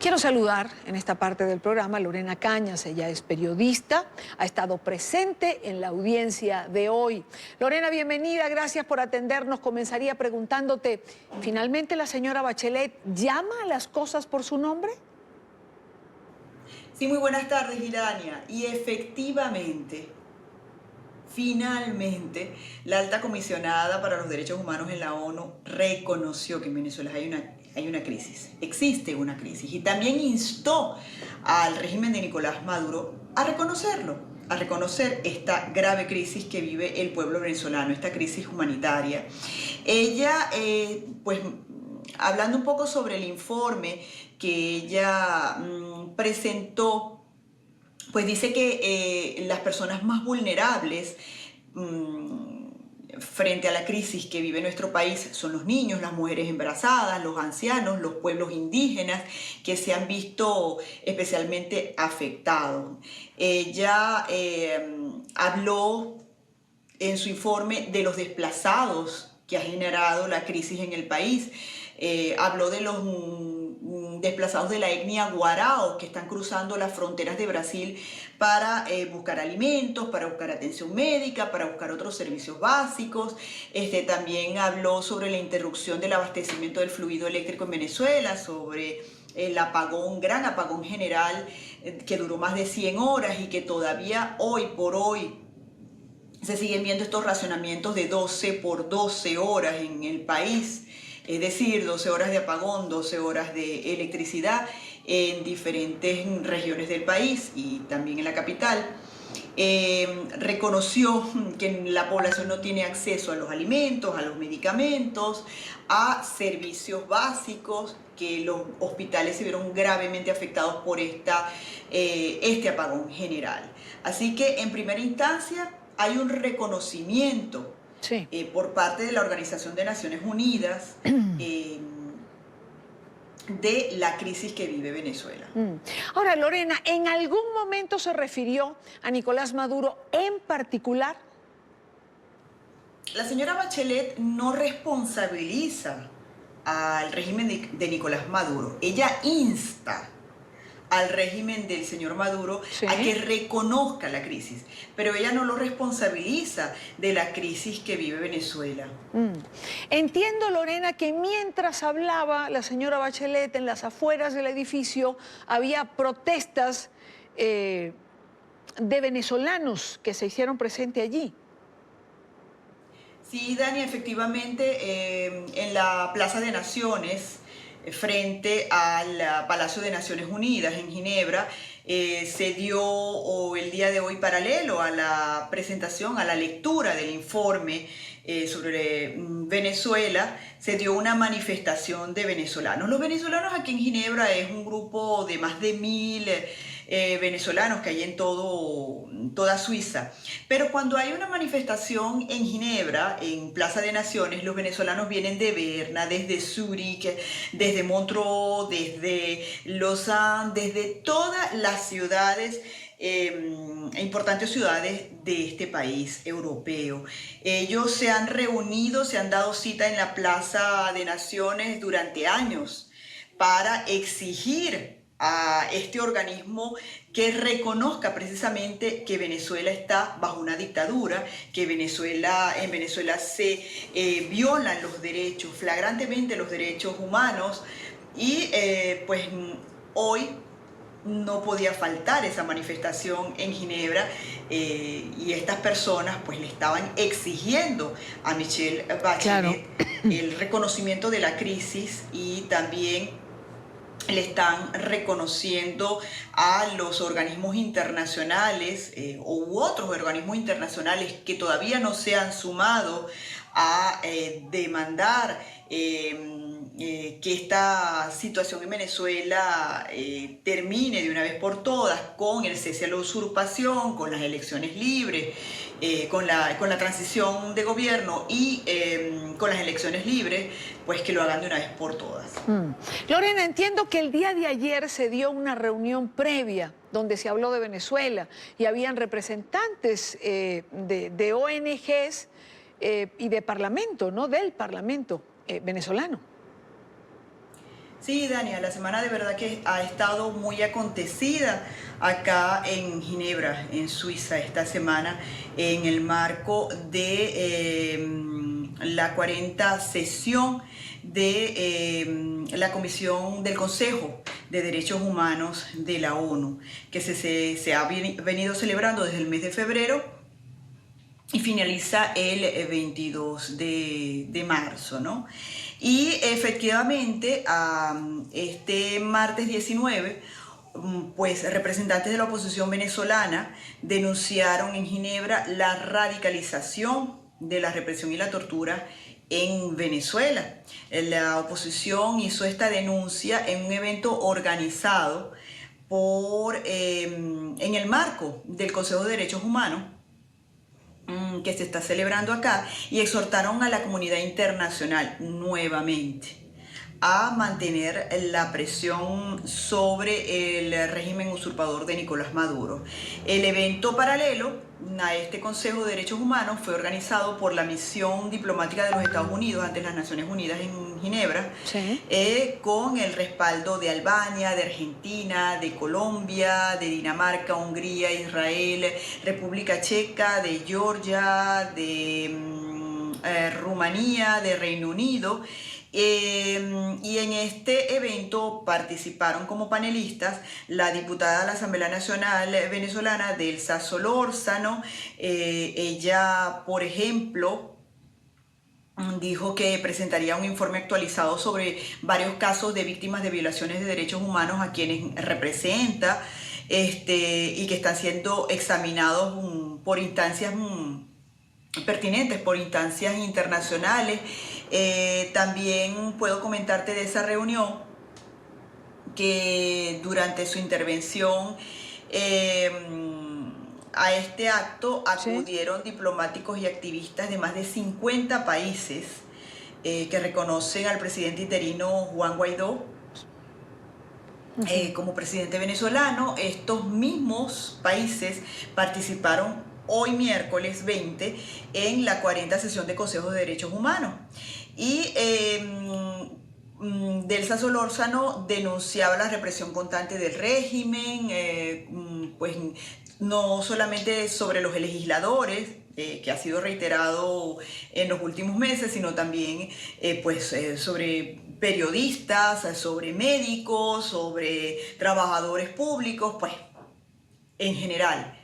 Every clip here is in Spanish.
Quiero saludar en esta parte del programa a Lorena Cañas. Ella es periodista, ha estado presente en la audiencia de hoy. Lorena, bienvenida, gracias por atendernos. Comenzaría preguntándote, ¿finalmente la señora Bachelet llama a las cosas por su nombre? Sí, muy buenas tardes, Irania. Y efectivamente, finalmente, la alta comisionada para los derechos humanos en la ONU reconoció que en Venezuela hay una crisis, existe una crisis, y también instó al régimen de Nicolás Maduro a reconocerlo, a reconocer esta grave crisis que vive el pueblo venezolano, esta crisis humanitaria. Ella, pues, hablando un poco sobre el informe que ella presentó, pues dice que las personas más vulnerables frente a la crisis que vive nuestro país son los niños, las mujeres embarazadas, los ancianos, los pueblos indígenas que se han visto especialmente afectados. Ella habló en su informe de los desplazados que ha generado la crisis en el país. Habló de los desplazados de la etnia Guarao que están cruzando las fronteras de Brasil para buscar alimentos, para buscar atención médica, para buscar otros servicios básicos. También habló sobre la interrupción del abastecimiento del fluido eléctrico en Venezuela, sobre el apagón, gran apagón general que duró más de 100 horas y que todavía hoy por hoy se siguen viendo estos racionamientos de 12 por 12 horas en el país, es decir, 12 horas de apagón, 12 horas de electricidad en diferentes regiones del país y también en la capital. Reconoció que la población no tiene acceso a los alimentos, a los medicamentos, a servicios básicos, que los hospitales se vieron gravemente afectados por este apagón general. Así que en primera instancia hay un reconocimiento Sí. por parte de la Organización de Naciones Unidas de la crisis que vive Venezuela. Ahora, Lorena, ¿en algún momento se refirió a Nicolás Maduro en particular? La señora Bachelet no responsabiliza al régimen de Nicolás Maduro. Ella insta al régimen del señor Maduro a que reconozca la crisis, pero ella no lo responsabiliza de la crisis que vive Venezuela. Entiendo, Lorena, que mientras hablaba la señora Bachelet en las afueras del edificio había protestas de venezolanos que se hicieron presente allí. Sí, Dani, efectivamente, en la Plaza de Naciones, frente al Palacio de Naciones Unidas en Ginebra, se dio el día de hoy, paralelo a la presentación, a la lectura del informe sobre Venezuela, se dio una manifestación de venezolanos. Los venezolanos aquí en Ginebra es un grupo de más de 1000 venezolanos que hay en toda Suiza. Pero cuando hay una manifestación en Ginebra, en Plaza de Naciones, los venezolanos vienen de Berna, desde Zúrich, desde Montreux, desde Lausanne, desde todas las ciudades, importantes ciudades de este país europeo. Ellos se han reunido, se han dado cita en la Plaza de Naciones durante años para exigir a este organismo que reconozca precisamente que Venezuela está bajo una dictadura, que en Venezuela se violan los derechos, flagrantemente los derechos humanos, y pues hoy no podía faltar esa manifestación en Ginebra, y estas personas pues le estaban exigiendo a Michelle Bachelet el reconocimiento de la crisis, y también le están reconociendo a los organismos internacionales u otros organismos internacionales que todavía no se han sumado a demandar que esta situación en Venezuela termine de una vez por todas con el cese a la usurpación, con las elecciones libres, con la transición de gobierno y con las elecciones libres, pues que lo hagan de una vez por todas. Lorena, entiendo que el día de ayer se dio una reunión previa donde se habló de Venezuela y habían representantes de ONGs y de parlamento, ¿no? Del parlamento venezolano. Sí, Dania, la semana de verdad que ha estado muy acontecida acá en Ginebra, en Suiza, esta semana, en el marco de la 40 sesión de la Comisión del Consejo de Derechos Humanos de la ONU, que se ha venido celebrando desde el mes de febrero y finaliza el 22 de marzo, ¿no? Y efectivamente, este martes 19, pues representantes de la oposición venezolana denunciaron en Ginebra la radicalización de la represión y la tortura en Venezuela. La oposición hizo esta denuncia en un evento organizado en el marco del Consejo de Derechos Humanos que se está celebrando acá, y exhortaron a la comunidad internacional nuevamente a mantener la presión sobre el régimen usurpador de Nicolás Maduro. El evento paralelo a este Consejo de Derechos Humanos fue organizado por la misión diplomática de los Estados Unidos ante las Naciones Unidas en Ginebra, Sí. con el respaldo de Albania, de Argentina, de Colombia, de Dinamarca, Hungría, Israel, República Checa, de Georgia, de Rumanía, de Reino Unido. Y en este evento participaron como panelistas la diputada de la Asamblea Nacional venezolana, Delsa Solórzano. Ella, por ejemplo, dijo que presentaría un informe actualizado sobre varios casos de víctimas de violaciones de derechos humanos a quienes representa, y que están siendo examinados por instancias pertinentes, por instancias internacionales. También puedo comentarte de esa reunión que durante su intervención a este acto acudieron diplomáticos y activistas de más de 50 países que reconocen al presidente interino Juan Guaidó como presidente venezolano. Estos mismos países participaron hoy miércoles 20 en la 40 sesión de Consejos de Derechos Humanos. Y Delsa Solórzano denunciaba la represión constante del régimen, pues no solamente sobre los legisladores, que ha sido reiterado en los últimos meses, sino también sobre periodistas, sobre médicos, sobre trabajadores públicos. Pues en general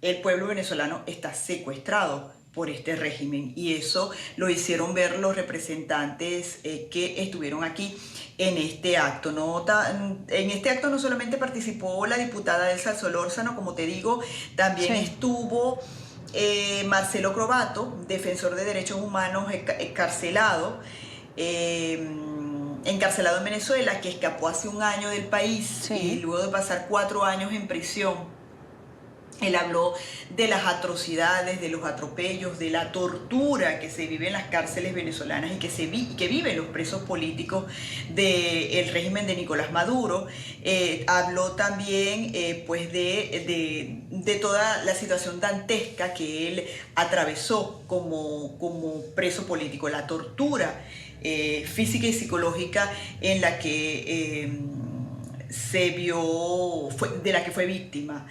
el pueblo venezolano está secuestrado por este régimen, y eso lo hicieron ver los representantes que estuvieron aquí en este acto. En este acto no solamente participó la diputada Delsa Solórzano, como te digo, también estuvo Marcelo Crobato, defensor de derechos humanos, encarcelado en Venezuela, que escapó hace un año del país y luego de pasar 4 años en prisión. Él habló de las atrocidades, de los atropellos, de la tortura que se vive en las cárceles venezolanas y que viven los presos políticos del régimen de Nicolás Maduro. Habló también de toda la situación dantesca que él atravesó como preso político, la tortura física y psicológica en la que de la que fue víctima.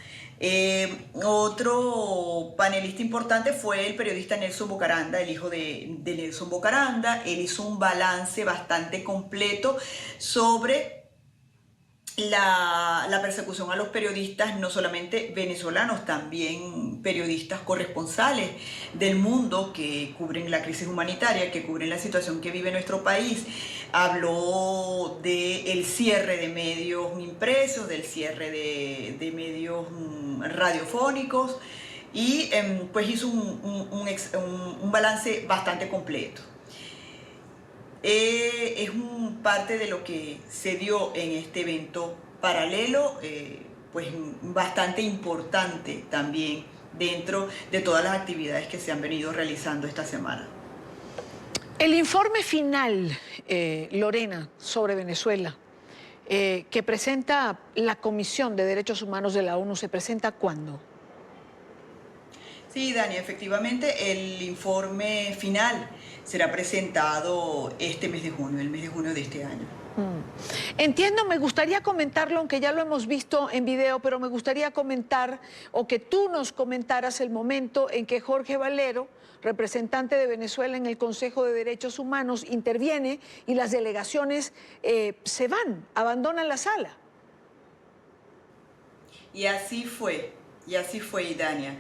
Otro panelista importante fue el periodista Nelson Bocaranda, el hijo de Nelson Bocaranda. Él hizo un balance bastante completo sobre la persecución a los periodistas, no solamente venezolanos, también periodistas corresponsales del mundo que cubren la crisis humanitaria, que cubren la situación que vive nuestro país. Habló del cierre de medios impresos, del cierre de medios radiofónicos, y pues hizo un balance bastante completo. Es parte de lo que se dio en este evento paralelo, pues bastante importante también dentro de todas las actividades que se han venido realizando esta semana. El informe final, Lorena, sobre Venezuela, que presenta la Comisión de Derechos Humanos de la ONU, ¿se presenta cuándo? Sí, Dani, efectivamente el informe final será presentado este mes de junio, el mes de junio de este año. Entiendo, me gustaría comentarlo, aunque ya lo hemos visto en video, pero me gustaría comentar o que tú nos comentaras el momento en que Jorge Valero, representante de Venezuela en el Consejo de Derechos Humanos, interviene y las delegaciones se van, abandonan la sala. Y así fue, Idania.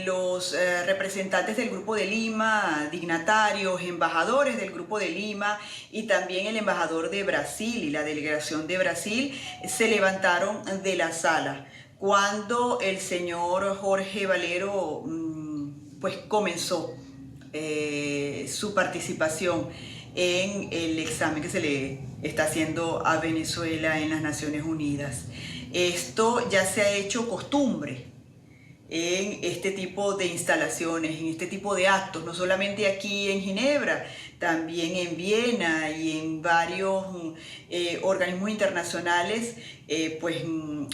Los representantes del Grupo de Lima, dignatarios, embajadores del Grupo de Lima y también el embajador de Brasil y la delegación de Brasil se levantaron de la sala cuando el señor Jorge Valero pues comenzó su participación en el examen que se le está haciendo a Venezuela en las Naciones Unidas. Esto ya se ha hecho costumbre en este tipo de instalaciones, en este tipo de actos, no solamente aquí en Ginebra, también en Viena y en varios organismos internacionales, pues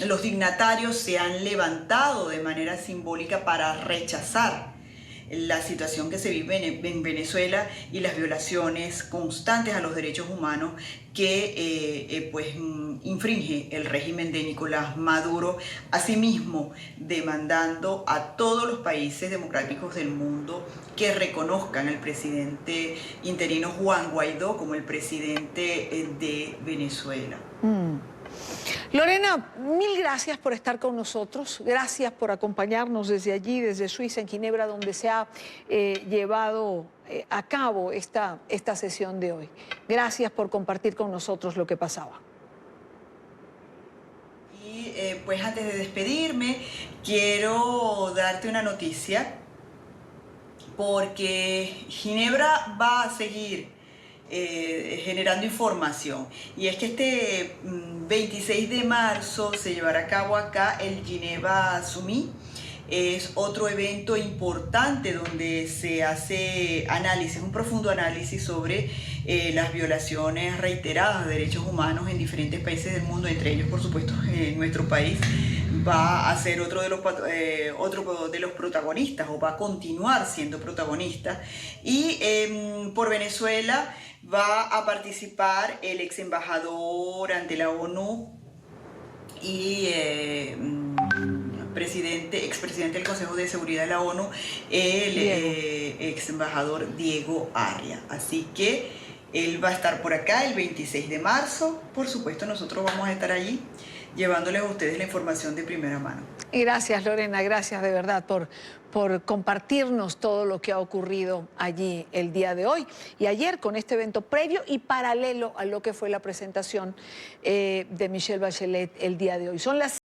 los dignatarios se han levantado de manera simbólica para rechazar la situación que se vive en Venezuela y las violaciones constantes a los derechos humanos que pues infringe el régimen de Nicolás Maduro, asimismo demandando a todos los países democráticos del mundo que reconozcan al presidente interino Juan Guaidó como el presidente de Venezuela. Lorena, mil gracias por estar con nosotros, gracias por acompañarnos desde allí, desde Suiza, en Ginebra, donde se ha llevado a cabo esta sesión de hoy. Gracias por compartir con nosotros lo que pasaba. Y pues antes de despedirme, quiero darte una noticia, porque Ginebra va a seguir generando información, y es que este 26 de marzo se llevará a cabo acá el Geneva Summit. Es otro evento importante donde se hace análisis, un profundo análisis sobre las violaciones reiteradas de derechos humanos en diferentes países del mundo, entre ellos por supuesto nuestro país va a ser otro de los protagonistas, o va a continuar siendo protagonista. Y por Venezuela va a participar el ex embajador ante la ONU y expresidente del Consejo de Seguridad de la ONU, el ex embajador Diego Arria. Así que él va a estar por acá el 26 de marzo. Por supuesto, nosotros vamos a estar allí llevándoles a ustedes la información de primera mano. Y gracias, Lorena, gracias de verdad por compartirnos todo lo que ha ocurrido allí el día de hoy y ayer con este evento previo y paralelo a lo que fue la presentación de Michelle Bachelet el día de hoy. Son las